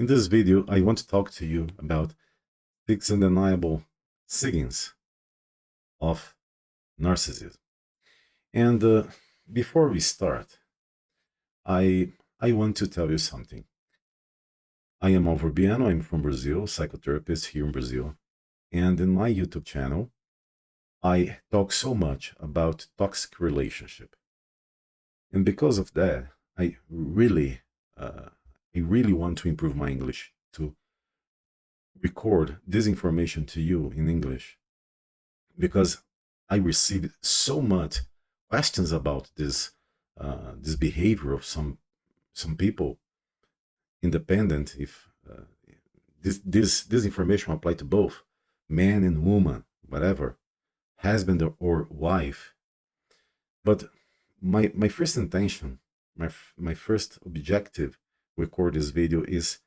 In this video, I want to talk to you about 6 undeniable signs of narcissism. And before we start, I want to tell you something. I am Alverbiano, I'm from Brazil, psychotherapist here in Brazil. And in my YouTube channel, I talk so much about toxic relationship. And because of that, I really want to improve my English, to record this information to you in English, because I received so much questions about this behavior of some people, independent if this information apply to both man and woman, whatever, husband or wife. But my first intention, my first objective, record this video is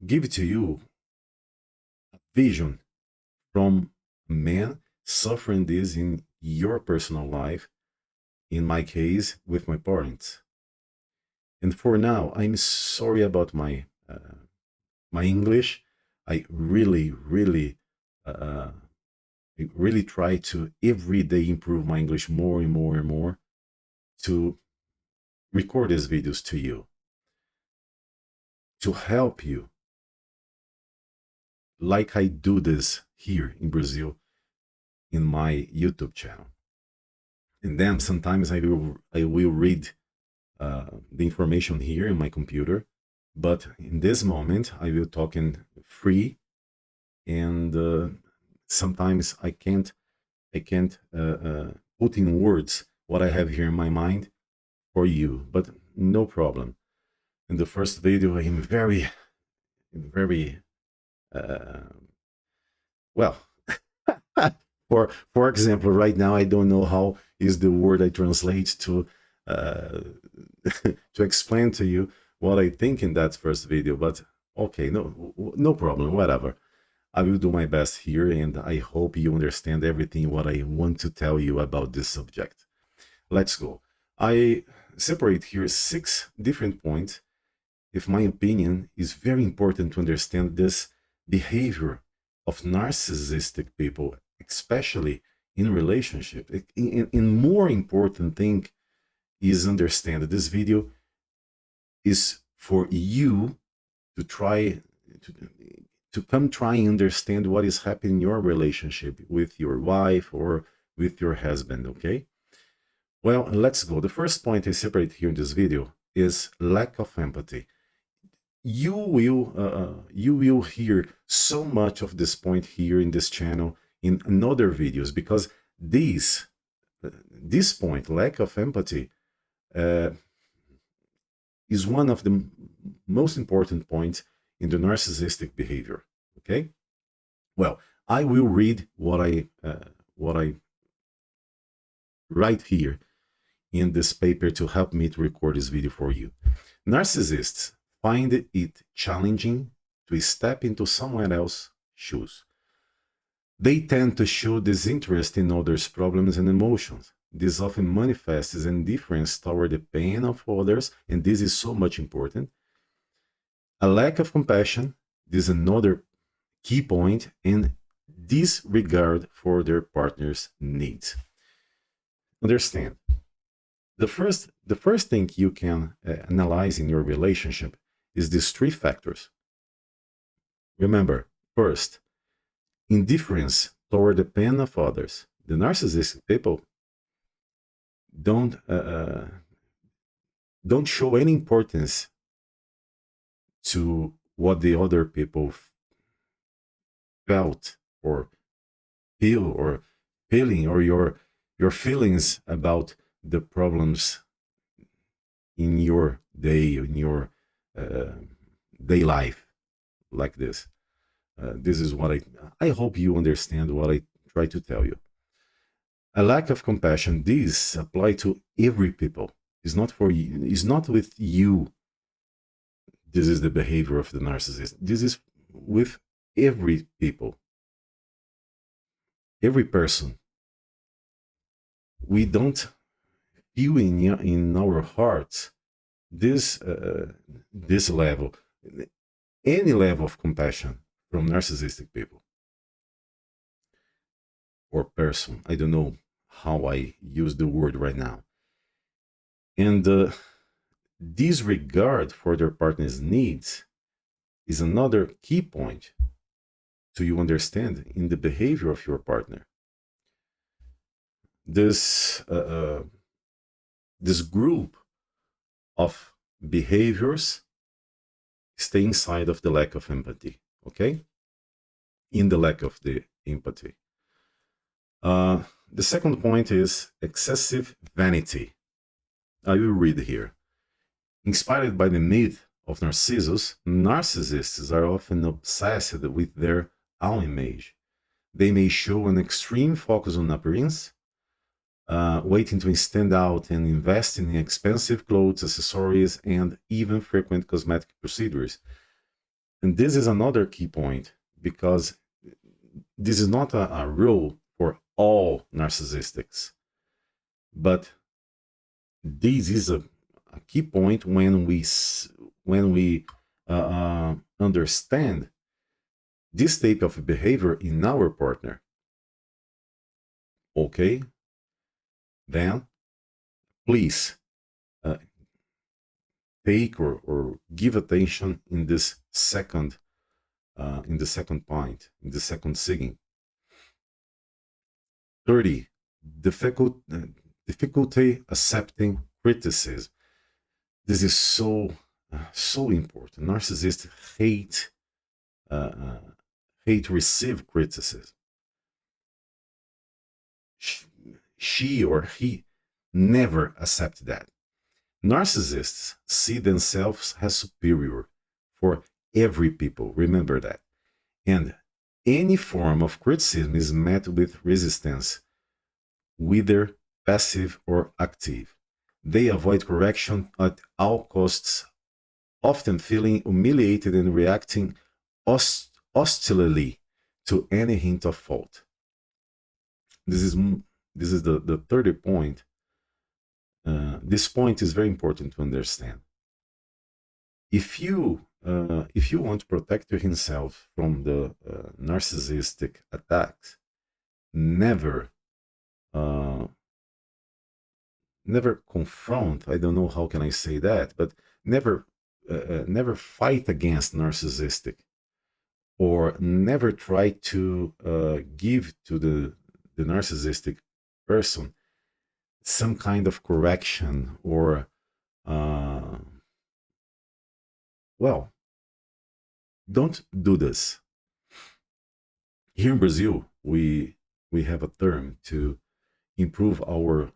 give to you a vision from a man suffering this in your personal life, in my case with my parents. And for now, I'm sorry about my English. I uh, really try to every day improve my English more and more and more, to record these videos to you, to help you, like I do this here in Brazil in my YouTube channel. And then sometimes I will read the information here in my computer, but in this moment I will talk in free, and sometimes I can't put in words what I have here in my mind for you, but no problem. In the first video, I am very uh, well. For example, right now I don't know how is the word I translate to uh, to explain to you what I think in that first video. But okay, no problem, whatever. I will do my best here, and I hope you understand everything what I want to tell you about this subject. Let's go. I separate here 6 different points. If my opinion is very important to understand this behavior of narcissistic people, especially in relationship. In more important thing is understand that this video is for you to try to, to come try and understand what is happening in your relationship with your wife or with your husband. Okay, well, let's go. The first point I separate here in this video is lack of empathy. You will hear so much of this point here in this channel in other videos, because this point, lack of empathy, uh, is one of the most important points in the narcissistic behavior. Okay, well, I will read what I write here in this paper to help me to record this video for you. Narcissists find it challenging to step into someone else's shoes. They tend to show disinterest in others' problems and emotions. This often manifests as indifference toward the pain of others, and this is so much important. A lack of compassion, this is another key point, and disregard for their partner's needs. Understand, the first thing you can analyze in your relationship is these 3 factors. Remember, first, indifference toward the pain of others. The narcissistic people don't show any importance to what the other people felt or feel, or feeling, or your feelings about the problems in your day, in your day life, like this. This is what I hope you understand what I try to tell you. A lack of compassion, this apply to every people. It's not for you, it's not with you. This is the behavior of the narcissist. This is with every people, every person. We don't feel in our hearts this level. any level of compassion from narcissistic people or person. I don't know how I use the word right now. And disregard for their partner's needs is another key point to you understand in the behavior of your partner. This this group of behaviors stay inside of the lack of empathy. Okay, in the lack of the empathy. The second point is excessive vanity. I will read here. Inspired by the myth of Narcissus, narcissists are often obsessed with their own image. They may show an extreme focus on appearance, waiting to stand out and invest in expensive clothes, accessories, and even frequent cosmetic procedures. And this is another key point because this is not a rule for all narcissistics, but this is a key point when we understand this type of behavior in our partner. Okay, then please uh, take or give attention in this second in the second point, in the second sigging. 30. Difficulty accepting criticism. This is so important. Narcissists hate receive criticism. She or he never accept that. Narcissists see themselves as superior for every people. Remember that. And any form of criticism is met with resistance, whether passive or active. They avoid correction at all costs, often feeling humiliated and reacting hostilely to any hint of fault. This is the third point. This point is very important to understand. If you want to protect yourself from the narcissistic attacks, never never confront. I don't know how can I say that, but never fight against narcissistic, or never try to give to the narcissistic person some kind of correction or well, don't do this. Here in Brazil, we have a term to improve our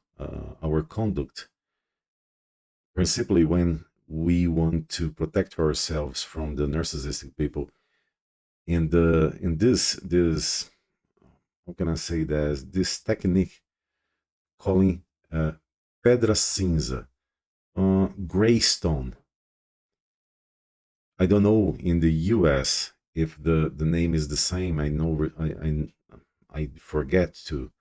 conduct, principally when we want to protect ourselves from the narcissistic people. And in this how can I say that, this technique calling pedra cinza, gray stone. I don't know in the US if the name is the same. I know I forget to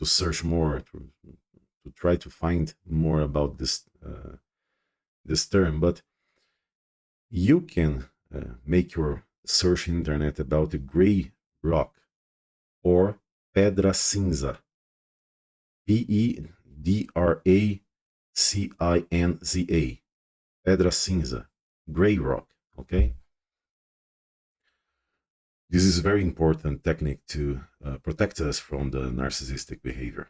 search more to try to find more about this term, but you can make your search internet about the gray rock or pedra cinza, PEDRACINZA, pedra cinza, gray rock. Okay, this is a very important technique to protect us from the narcissistic behavior.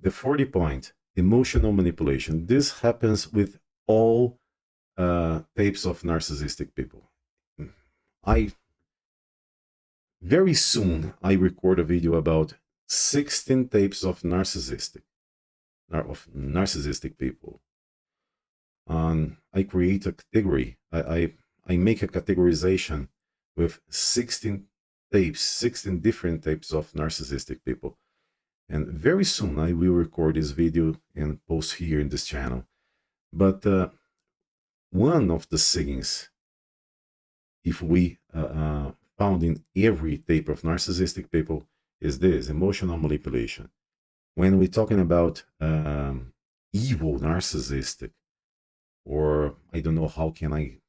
The 40 point, emotional manipulation. This happens with all types of narcissistic people. I very soon I record a video about 16 types of narcissistic people. I create a category. I make a categorization with 16 types, 16 different types of narcissistic people. And very soon I will record this video and post here in this channel. But one of the things, if we found in every type of narcissistic people, is this emotional manipulation. When we're talking about evil narcissistic, or I don't know how can I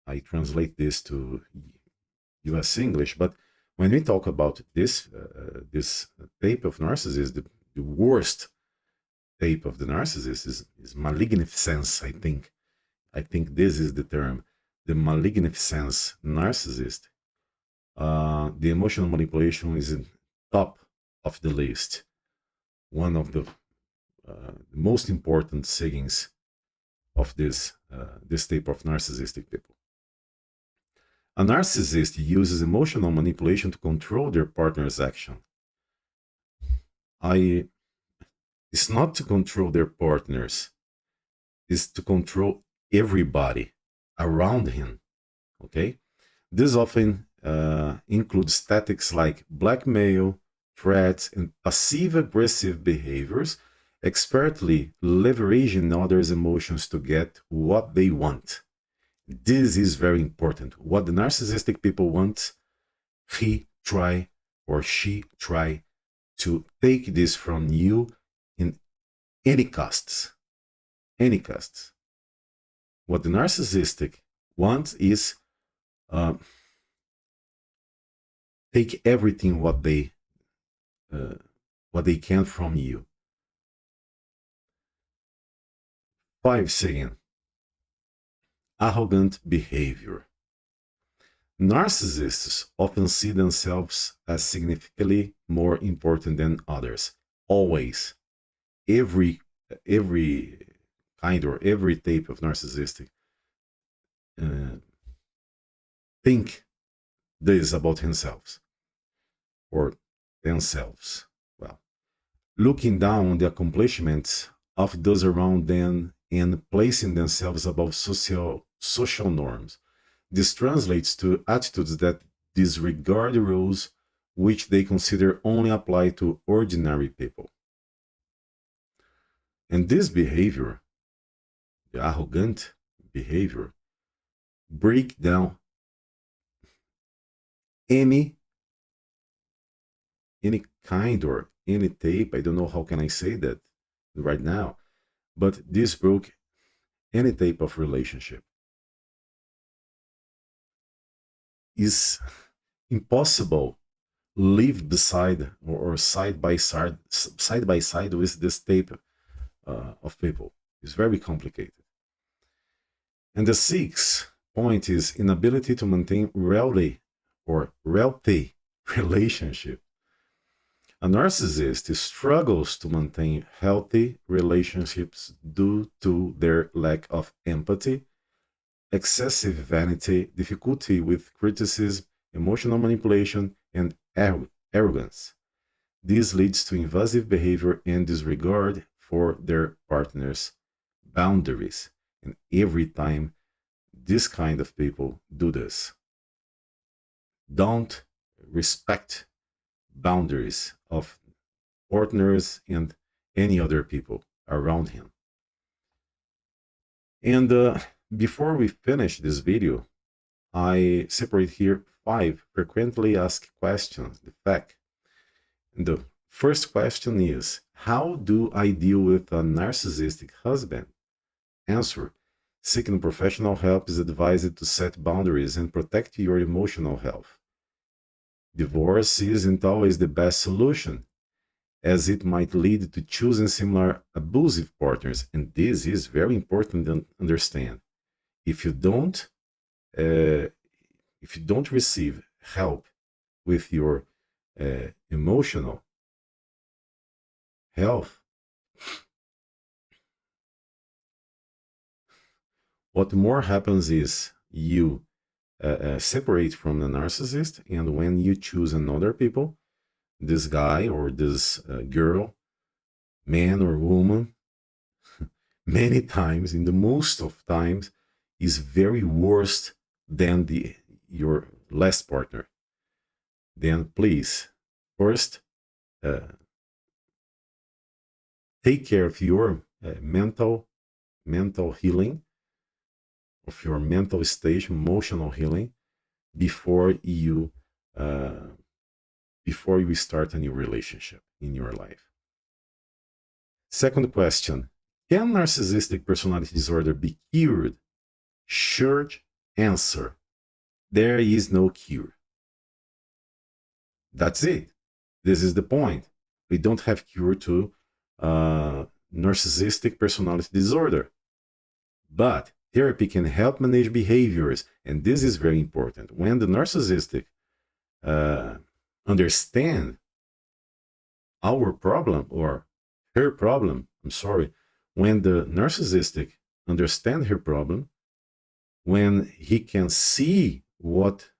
I translate this to US English, but when we talk about this type of narcissist, the worst type of the narcissist is magnificence. I think this is the term, the magnificence narcissist. The emotional manipulation is in top of the list. One of the most important sayings of this type of narcissistic people. A narcissist uses emotional manipulation to control their partner's action. I It's not to control their partners, it's to control everybody around him. Okay? This often includes tactics like blackmail, threats, and passive aggressive behaviors, expertly leveraging others' emotions to get what they want. This is very important. What the narcissistic people want, he try or she try to take this from you in any costs. Any costs. What the narcissistic wants is uh, take everything what they can from you. 5 saying arrogant behavior. Narcissists often see themselves as significantly more important than others. Always. Every kind or every type of narcissistic uh, think this about themselves or themselves. Well, looking down on the accomplishments of those around them and placing themselves above social norms. This translates to attitudes that disregard rules which they consider only apply to ordinary people. And this behavior, the arrogant behavior, break down any any kind or any tape. I don't know how can I say that right now, but this broke any type of relationship. Is impossible live beside or side by side with this type of people. It's very complicated. And the sixth point is inability to maintain healthy relationship. A narcissist struggles to maintain healthy relationships due to their lack of empathy, excessive vanity, difficulty with criticism, emotional manipulation, and arrogance. This leads to invasive behavior and disregard for their partner's boundaries. And every time this kind of people do this, don't respect boundaries of partners and any other people around him. And before we finish this video, I separate here 5 frequently asked questions, the fact. And the first question is, how do I deal with a narcissistic husband? Answer, seeking professional help is advised to set boundaries and protect your emotional health. Divorce isn't always the best solution, as it might lead to choosing similar abusive partners. And this is very important to understand. If you don't, uh, if you don't receive help with your emotional health, what more happens is you separate from the narcissist, and when you choose another people, this guy or this girl, man or woman, many times, in the most of times, is very worse than your last partner. Then please, first, uh, take care of your mental healing, of your mental stage, emotional healing, before you uh, before you start a new relationship in your life. Second question: can narcissistic personality disorder be cured? Sure, Answer: there is no cure. That's it. This is the point. We don't have cure to uh, narcissistic personality disorder, but therapy can help manage behaviors, and this is very important. When the narcissistic uh, understand our problem or her problem, I'm sorry, when the narcissistic understand her problem, when he can see what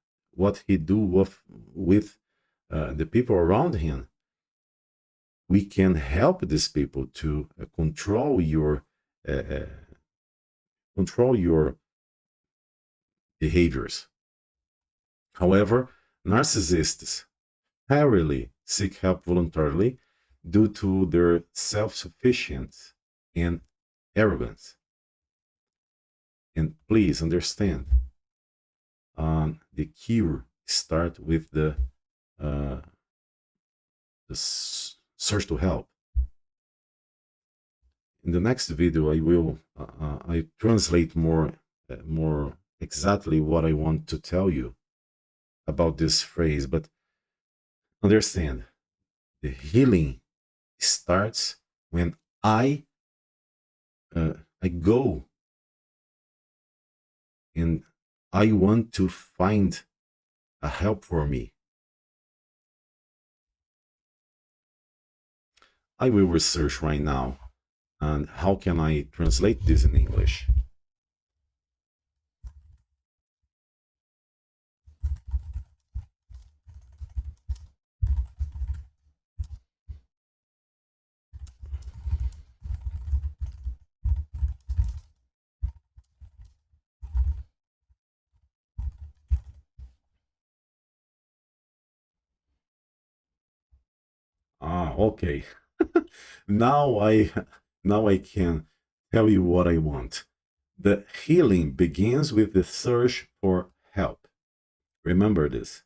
he do with the people around him, we can help these people to uh, uh, control your behaviors. However, narcissists rarely seek help voluntarily due to their self-sufficiency and arrogance. And please understand, the cure start with uh, the search to help. In the next video, I translate more exactly what I want to tell you about this phrase. But understand, the healing starts when I go and I want to find a help for me. I will research right now, and how can I translate this in English? Okay. now I now I can tell you what I want. The healing begins with the search for help. Remember this.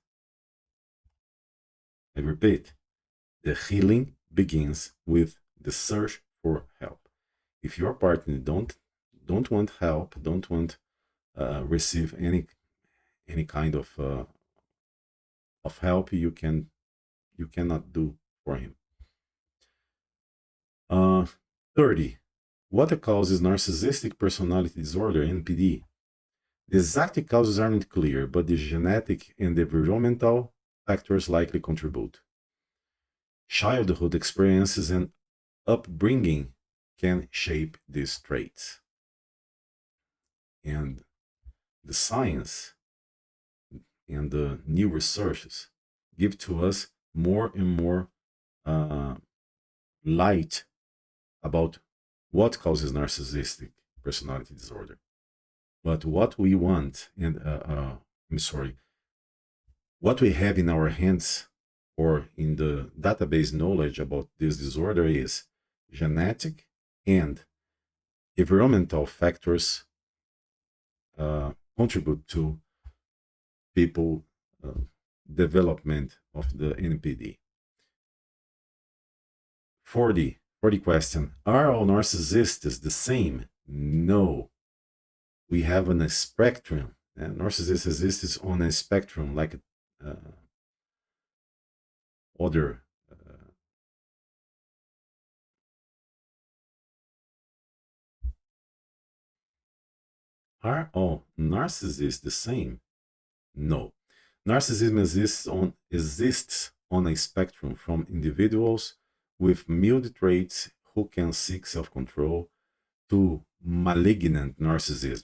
I repeat, the healing begins with the search for help. If your partner don't want help, don't want receive any kind of help, you cannot do for him. Uh, 30. What causes narcissistic personality disorder (NPD)? The exact causes aren't clear, but the genetic and environmental factors likely contribute. Childhood experiences and upbringing can shape these traits. And the science and the new researches give to us more and more uh, light about what causes narcissistic personality disorder. But what we want, and I'm sorry, what we have in our hands or in the database knowledge about this disorder is genetic and environmental factors contribute to people development of the NPD. 40 question. Are all narcissists the same? No. We have a spectrum. Narcissism exists on a spectrum like uh, other. Are all narcissists the same? No. Narcissism exists on a spectrum from individuals with mild traits who can seek self-control to malignant narcissism.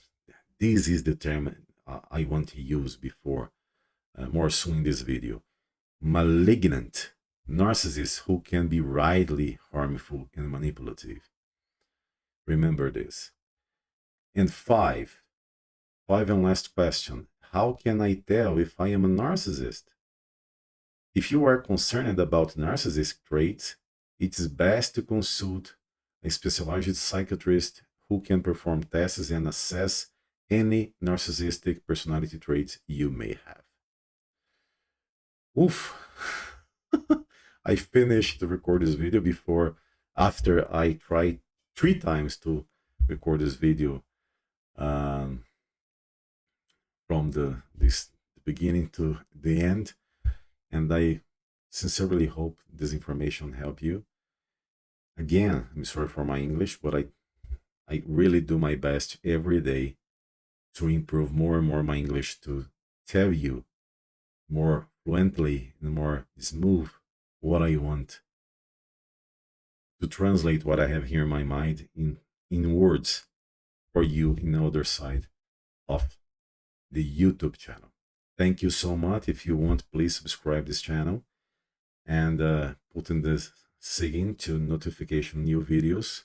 This is the term I want to use before more soon in this video. Malignant narcissists who can be widely harmful and manipulative. Remember this. And five and last question. How can I tell if I am a narcissist? If you are concerned about narcissistic traits, it is best to consult a specialized psychiatrist who can perform tests and assess any narcissistic personality traits you may have. Oof. I finished to record this video after I tried 3 times to record this video. Um, from the beginning to the end, and I sincerely hope this information help you. Again, I'm sorry for my English, but I really do my best every day to improve more and more my English to tell you more fluently and more smooth what I want, to translate what I have here in my mind in words for you in the other side of the YouTube channel. Thank you so much. If you want, please subscribe this channel and put in the sign to notification new videos.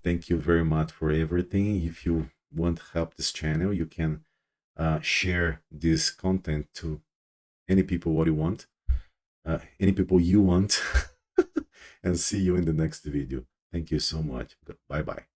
Thank you very much for everything. If you want to help this channel, you can share this content to any people what you want, any people you want, and see you in the next video. Thank you so much. Bye bye.